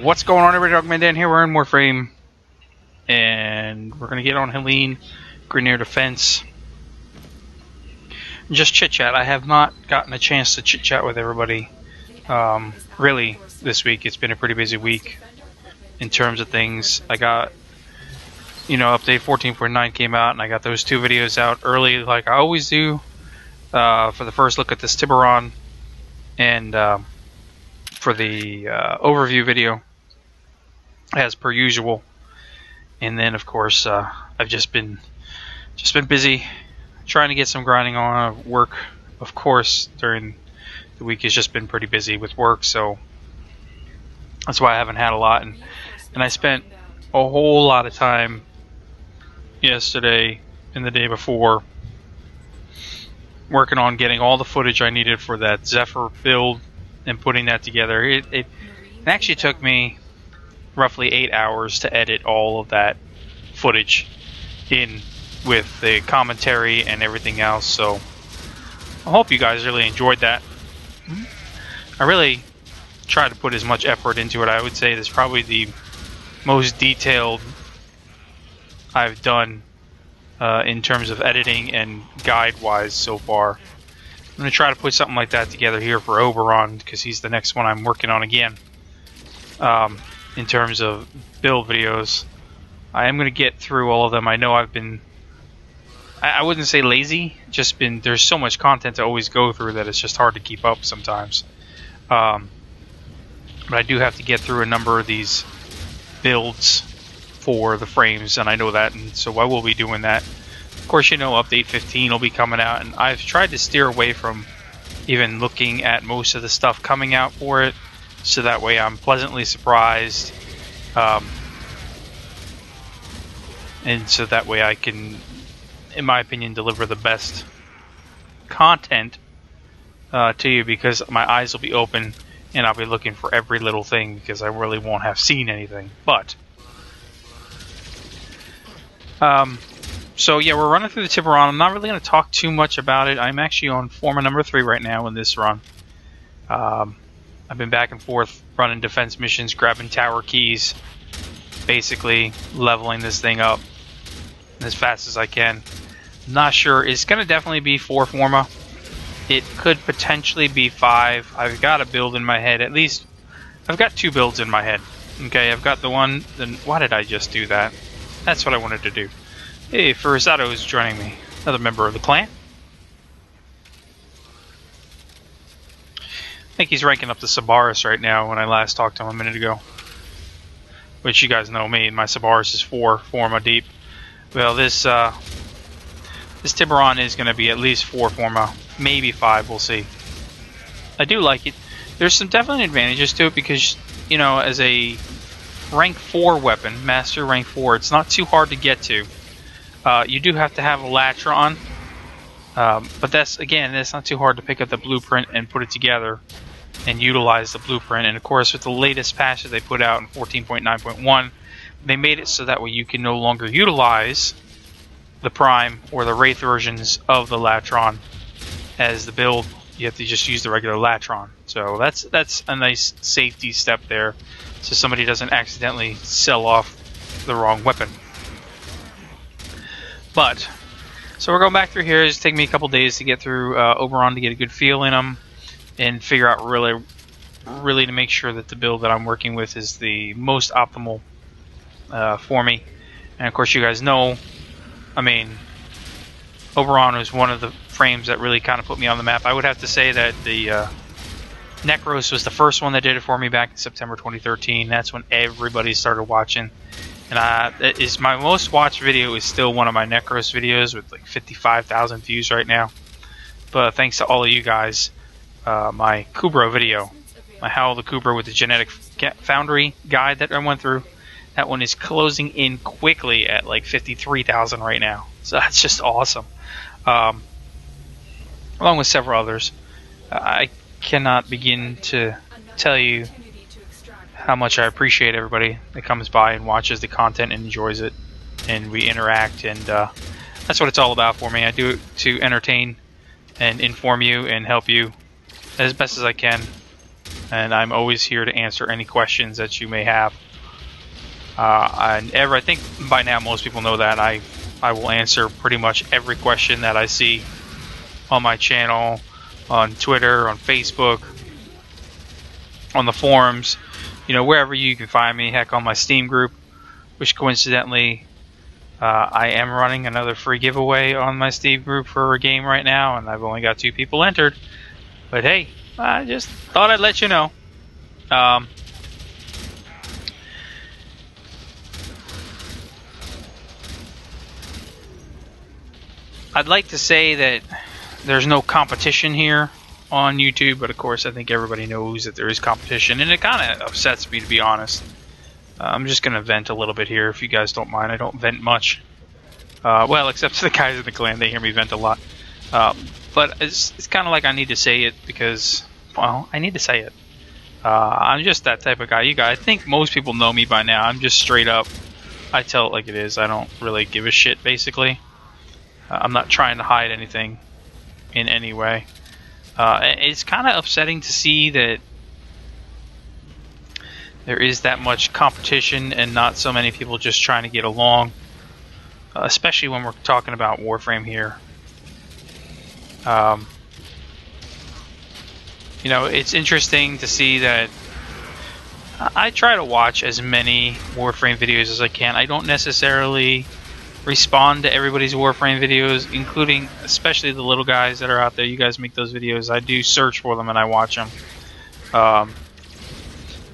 What's going on, everybody? Dogman Dan here. We're in Warframe, and we're gonna get on Helene, Grenier Defense, and just chit chat. I have not gotten a chance to chit chat with everybody. Really, this week it's been a pretty busy week in terms of things. I got, update 14.9 came out, and I got those two videos out early, like I always do, for the first look at this Tiberon, and for the overview video, as per usual. And then, of course, I've just been busy trying to get some grinding on work. Of course, during the week has just been pretty busy with work, so that's why I haven't had a lot. And I spent a whole lot of time yesterday and the day before working on getting all the footage I needed for that Zephyr build and putting that together. It actually took me roughly 8 hours to edit all of that footage in with the commentary and everything else, so I hope you guys really enjoyed that. I really tried to put as much effort into it. I would say this is probably the most detailed I've done in terms of editing and guide-wise so far. I'm going to try to put something like that together here for Oberon, because he's the next one I'm working on again. In terms of build videos, I am going to get through all of them. I know I've been, I wouldn't say lazy, just been, there's so much content to always go through that it's just hard to keep up sometimes. But I do have to get through a number of these builds for the frames, and I know that, and so I will be doing that. Of course, update 15 will be coming out, and I've tried to steer away from even looking at most of the stuff coming out for it, so that way I'm pleasantly surprised, and so that way I can, in my opinion, deliver the best content to you, because my eyes will be open and I'll be looking for every little thing, because I really won't have seen anything. But so yeah, we're running through the Tiberon. I'm not really going to talk too much about it. I'm actually on Forma number 3 right now in this run. I've been back and forth running defense missions, grabbing tower keys, basically leveling this thing up as fast as I can. Not sure. It's going to definitely be 4 Forma. It could potentially be 5. I've got a build in my head. At least I've got 2 builds in my head. Okay, I've got the one. Then why did I just do that? That's what I wanted to do. Hey, Furizato is joining me. Another member of the clan. I think he's ranking up to Sabaris right now when I last talked to him a minute ago. Which you guys know me, my Sabaris is 4 Forma deep. Well, this Tiberon is going to be at least 4 Forma, maybe 5, we'll see. I do like it. There's some definite advantages to it because, as a rank 4 weapon, Master rank 4, it's not too hard to get to. You do have to have a Latron, but that's not too hard to pick up the blueprint and put it together and utilize the blueprint. And of course, with the latest patch that they put out in 14.9.1, they made it so that way you can no longer utilize the Prime or the Wraith versions of the Latron as the build. You have to just use the regular Latron. So that's a nice safety step there, so somebody doesn't accidentally sell off the wrong weapon. But so we're going back through here. It's taking me a couple days to get through Oberon to get a good feel in them and figure out really to make sure that the build that I'm working with is the most optimal for me. And of course, you guys know, Oberon was one of the frames that really kind of put me on the map. I would have to say that the Necros was the first one that did it for me back in September 2013. That's when everybody started watching. And my most watched video is still one of my Necros videos with like 55,000 views right now. But thanks to all of you guys, my Kubra video, my Howl the Kubra with the genetic foundry guide that I went through, that one is closing in quickly at like 53,000 right now. So that's just awesome. Along with several others. I cannot begin to tell you how much I appreciate everybody that comes by and watches the content and enjoys it, and we interact, and that's what it's all about for me. I do it to entertain and inform you and help you as best as I can and I'm always here to answer any questions that you may have. I think by now most people know that I will answer pretty much every question that I see on my channel, on Twitter, on Facebook, on the forums, wherever you can find me. Heck, on my Steam group, which coincidentally, I am running another free giveaway on my Steam group for a game right now, and I've only got 2 people entered. But hey, I just thought I'd let you know. I'd like to say that there's no competition here on YouTube, but of course I think everybody knows that there is competition, and it kind of upsets me, to be honest. I'm just going to vent a little bit here, if you guys don't mind. I don't vent much. Well, except for the guys in the clan, they hear me vent a lot. But it's kind of like I need to say it because, well, I need to say it. I'm just that type of guy. I think most people know me by now. I'm just straight up. I tell it like it is. I don't really give a shit, basically. I'm not trying to hide anything in any way. It's kind of upsetting to see that there is that much competition and not so many people just trying to get along, especially when we're talking about Warframe here. It's interesting to see that I try to watch as many Warframe videos as I can. I don't necessarily respond to everybody's Warframe videos, including especially the little guys that are out there. You guys make those videos. I do search for them and I watch them.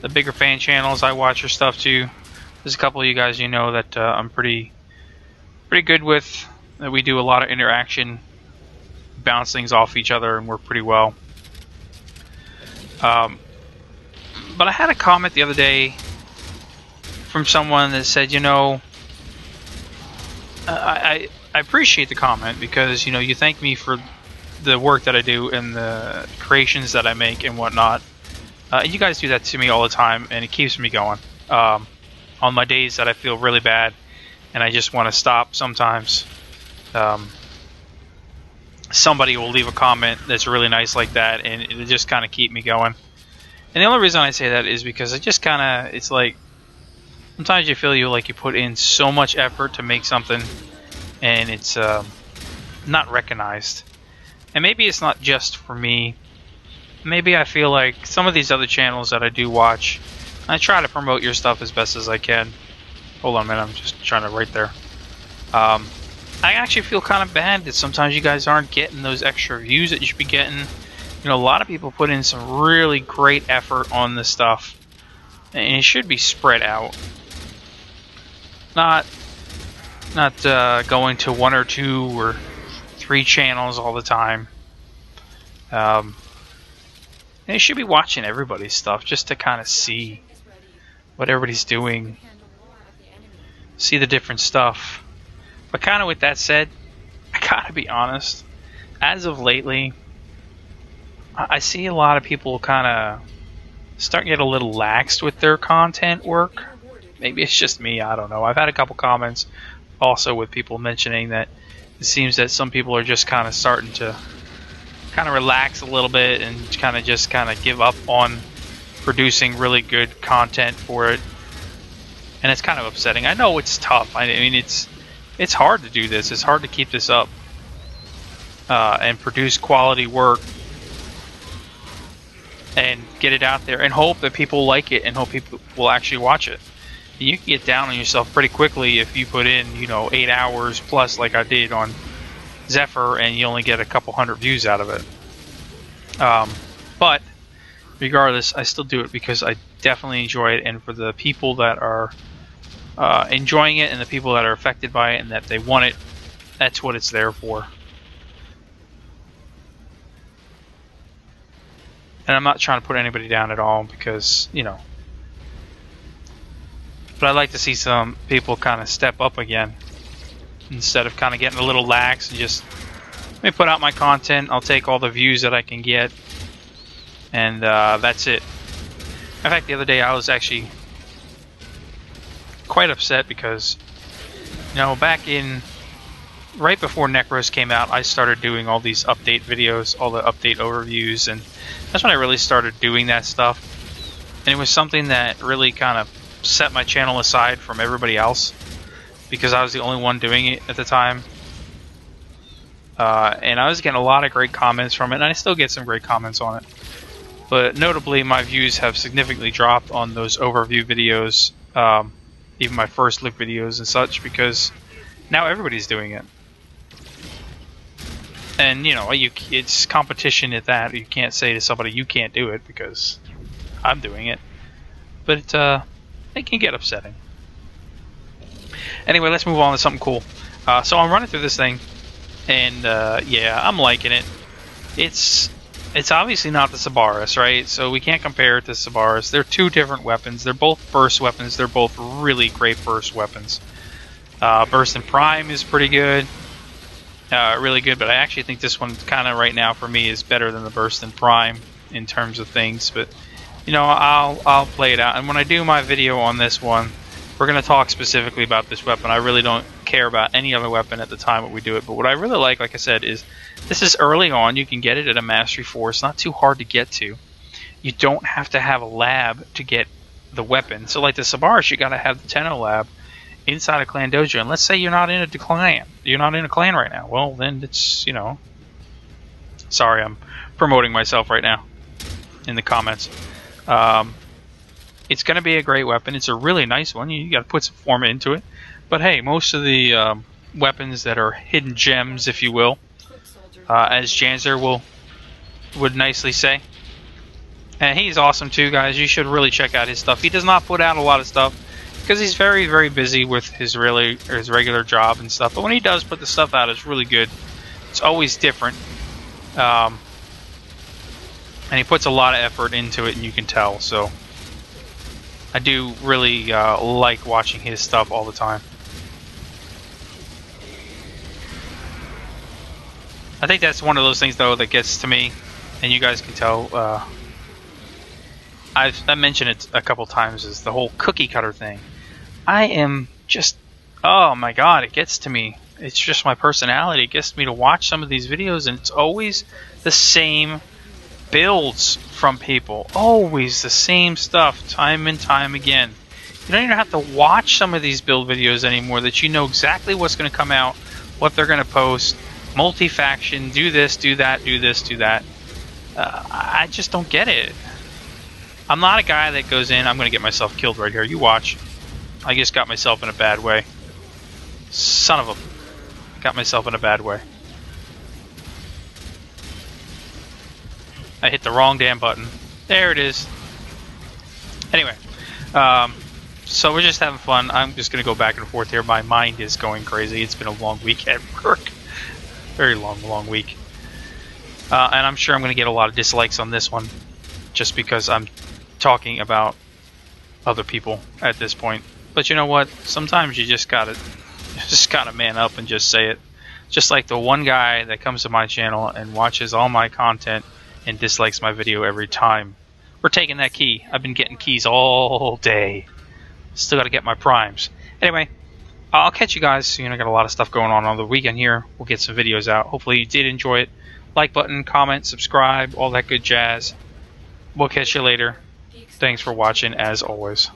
The bigger fan channels, I watch your stuff too. There's a couple of you guys that I'm pretty good with. That we do a lot of interaction, bounce things off each other, and work pretty well. But I had a comment the other day from someone that said, I appreciate the comment because you thank me for the work that I do and the creations that I make and whatnot. You guys do that to me all the time, and it keeps me going. On my days that I feel really bad and I just want to stop sometimes, somebody will leave a comment that's really nice like that, and it'll just kind of keep me going. And the only reason I say that is because it's like sometimes you feel you put in so much effort to make something and it's not recognized. And maybe it's not just for me. Maybe I feel like some of these other channels that I do watch, I try to promote your stuff as best as I can. Hold on a minute, I'm just trying to write there. I actually feel kind of bad that sometimes you guys aren't getting those extra views that you should be getting. A lot of people put in some really great effort on this stuff, and it should be spread out. Not going to 1 or 2 or 3 channels all the time. And you should be watching everybody's stuff just to kind of see what everybody's doing, see the different stuff. But kind of with that said, I gotta be honest, as of lately, I see a lot of people kind of start to get a little laxed with their content work. Maybe it's just me, I don't know. I've had a couple comments also with people mentioning that it seems that some people are just kind of starting to kind of relax a little bit and kind of give up on producing really good content for it. And it's kind of upsetting. I know it's tough. I mean, it's hard to do this. It's hard to keep this up and produce quality work and get it out there and hope that people like it and hope people will actually watch it. You can get down on yourself pretty quickly if you put in, 8 hours plus like I did on Zephyr and you only get a couple hundred views out of it. But regardless, I still do it because I definitely enjoy it, and for the people that are enjoying it and the people that are affected by it and that they want it, that's what it's there for. And I'm not trying to put anybody down at all because, but I'd like to see some people kind of step up again instead of kind of getting a little lax and just, let me put out my content, I'll take all the views that I can get, and that's it. In fact, the other day I was actually quite upset because, back in right before Necros came out, I started doing all these update videos, all the update overviews, and that's when I really started doing that stuff. And it was something that really kind of set my channel aside from everybody else, because I was the only one doing it at the time. And I was getting a lot of great comments from it, and I still get some great comments on it. But notably, my views have significantly dropped on those overview videos, even my first look videos and such, because now everybody's doing it. And, you know, it's competition at that. You can't say to somebody, you can't do it, because I'm doing it. But it can get upsetting. Anyway, let's move on to something cool. So I'm running through this thing, and yeah, I'm liking it. It's obviously not the Sabaris, right? So we can't compare it to Sabaris. They're two different weapons. They're both burst weapons. They're both really great burst weapons. Burst and Prime is pretty good. Really good, but I actually think this one kind of right now for me is better than the Burst and Prime in terms of things. But you know, I'll play it out, and when I do my video on this one, we're going to talk specifically about this weapon. I really don't care about any other weapon at the time that we do it, but what I really like I said, is this is early on. You can get it at a Mastery 4. It's not too hard to get to. You don't have to have a lab to get the weapon. So like the Sabaris, you got to have the Tenno lab inside a clan dojo. And let's say you're not in a clan. You're not in a clan right now. Well, then it's, you know... Sorry, I'm promoting myself right now in the comments. It's going to be a great weapon. It's a really nice one. You got to put some form into it. But hey, most of the weapons that are hidden gems, if you will, as Janzer would nicely say. And he's awesome too, guys. You should really check out his stuff. He does not put out a lot of stuff because he's very, very busy with his regular job and stuff. But when he does put the stuff out, it's really good. It's always different. And he puts a lot of effort into it, and you can tell. So I do really like watching his stuff all the time. I think that's one of those things, though, that gets to me, and you guys can tell. I mentioned it a couple times, is the whole cookie cutter thing. I am just, oh my god, it gets to me. It's just my personality. It gets me to watch some of these videos, and it's always the same builds from people. Always the same stuff, time and time again. You don't even have to watch some of these build videos anymore, that you know exactly what's going to come out, what they're going to post. Multi-faction, do this, do that, do this, do that. I just don't get it. I'm not a guy that goes in, I'm going to get myself killed right here. You watch. I just got myself in a bad way. Son of a... Got myself in a bad way. I hit the wrong damn button. There it is. Anyway. So we're just having fun. I'm just going to go back and forth here. My mind is going crazy. It's been a long week at work. Very long week. And I'm sure I'm going to get a lot of dislikes on this one, just because I'm talking about other people at this point. But you know what? Sometimes you just gotta man up and just say it. Just like the one guy that comes to my channel and watches all my content and dislikes my video every time. We're taking that key. I've been getting keys all day. Still got to get my primes. Anyway, I'll catch you guys soon. I got a lot of stuff going on the weekend here. We'll get some videos out. Hopefully you did enjoy it. Like button, comment, subscribe, all that good jazz. We'll catch you later. Thanks for watching, as always.